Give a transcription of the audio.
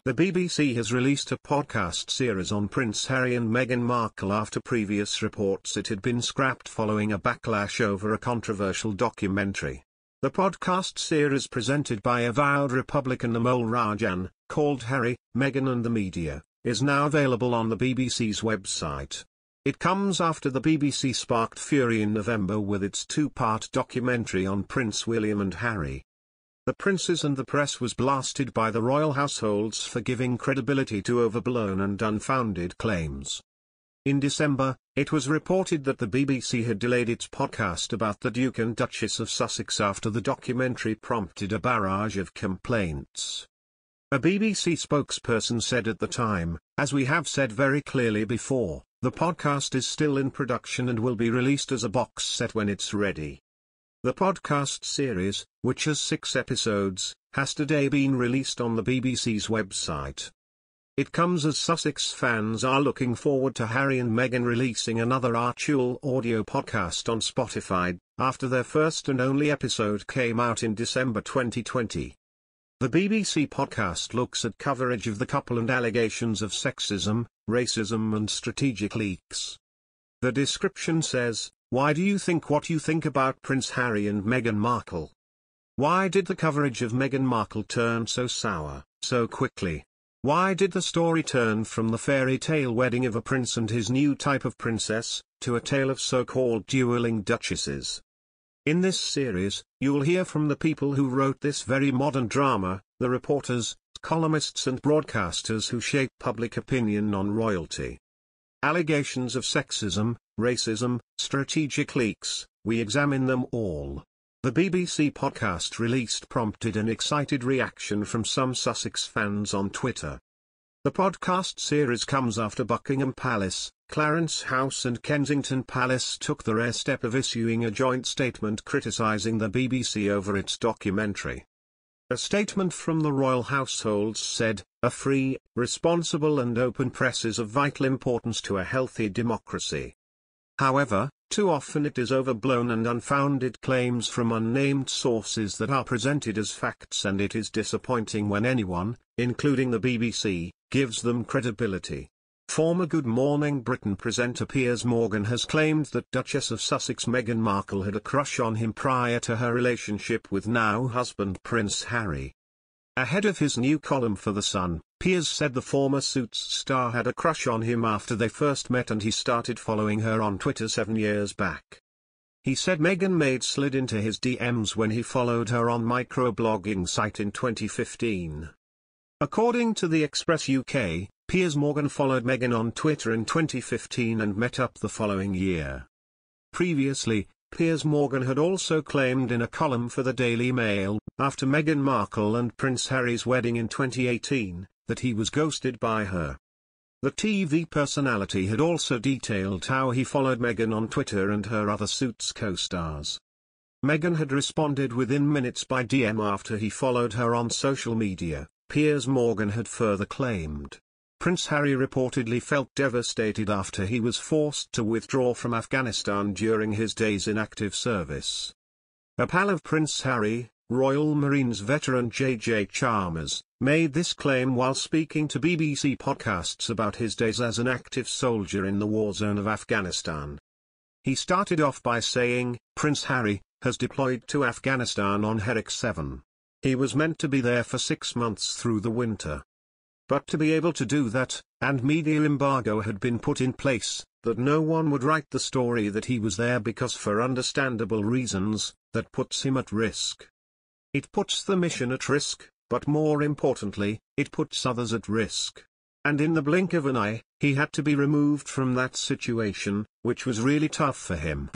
The BBC has released a podcast series on Prince Harry and Meghan Markle after previous reports it had been scrapped following a backlash over a controversial documentary. The podcast series, presented by avowed Republican Amol Rajan, called Harry, Meghan and the Media, is now available on the BBC's website. It comes after the BBC sparked fury in November with its two-part documentary on Prince William and Harry. The princes and the press was blasted by the royal households for giving credibility to overblown and unfounded claims. In December, it was reported that the BBC had delayed its podcast about the Duke and Duchess of Sussex after the documentary prompted a barrage of complaints. A BBC spokesperson said at the time, "As we have said very clearly before, the podcast is still in production and will be released as a box set when it's ready." The podcast series, which has 6 episodes, has today been released on the BBC's website. It comes as Sussex fans are looking forward to Harry and Meghan releasing another actual audio podcast on Spotify, after their first and only episode came out in December 2020. The BBC podcast looks at coverage of the couple and allegations of sexism, racism and strategic leaks. The description says, "Why do you think what you think about Prince Harry and Meghan Markle? Why did the coverage of Meghan Markle turn so sour, so quickly? Why did the story turn from the fairy tale wedding of a prince and his new type of princess, to a tale of so-called dueling duchesses?" In this series, you'll hear from the people who wrote this very modern drama, the reporters, columnists and broadcasters who shape public opinion on royalty. Allegations of sexism, racism, strategic leaks, we examine them all. The BBC podcast released prompted an excited reaction from some Sussex fans on Twitter. The podcast series comes after Buckingham Palace, Clarence House and Kensington Palace took the rare step of issuing a joint statement criticising the BBC over its documentary. A statement from the royal households said, "A free, responsible and open press is of vital importance to a healthy democracy. However, too often it is overblown and unfounded claims from unnamed sources that are presented as facts, and it is disappointing when anyone, including the BBC, gives them credibility." Former Good Morning Britain presenter Piers Morgan has claimed that Duchess of Sussex Meghan Markle had a crush on him prior to her relationship with now husband Prince Harry. Ahead of his new column for The Sun, Piers said the former Suits star had a crush on him after they first met and he started following her on Twitter 7 years back. He said Meghan slid into his DMs when he followed her on microblogging site in 2015. According to the Express UK, Piers Morgan followed Meghan on Twitter in 2015 and met up the following year. Previously, Piers Morgan had also claimed in a column for the Daily Mail, after Meghan Markle and Prince Harry's wedding in 2018, that he was ghosted by her. The TV personality had also detailed how he followed Meghan on Twitter and her other Suits co-stars. Meghan had responded within minutes by DM after he followed her on social media, Piers Morgan had further claimed. Prince Harry reportedly felt devastated after he was forced to withdraw from Afghanistan during his days in active service. A pal of Prince Harry, Royal Marines veteran J.J. Chalmers, made this claim while speaking to BBC podcasts about his days as an active soldier in the war zone of Afghanistan. He started off by saying, "Prince Harry has deployed to Afghanistan on Herrick 7. He was meant to be there for 6 months through the winter. But to be able to do that, and media embargo had been put in place, that no one would write the story that he was there because for understandable reasons, that puts him at risk. It puts the mission at risk, but more importantly, it puts others at risk. And in the blink of an eye, he had to be removed from that situation, which was really tough for him."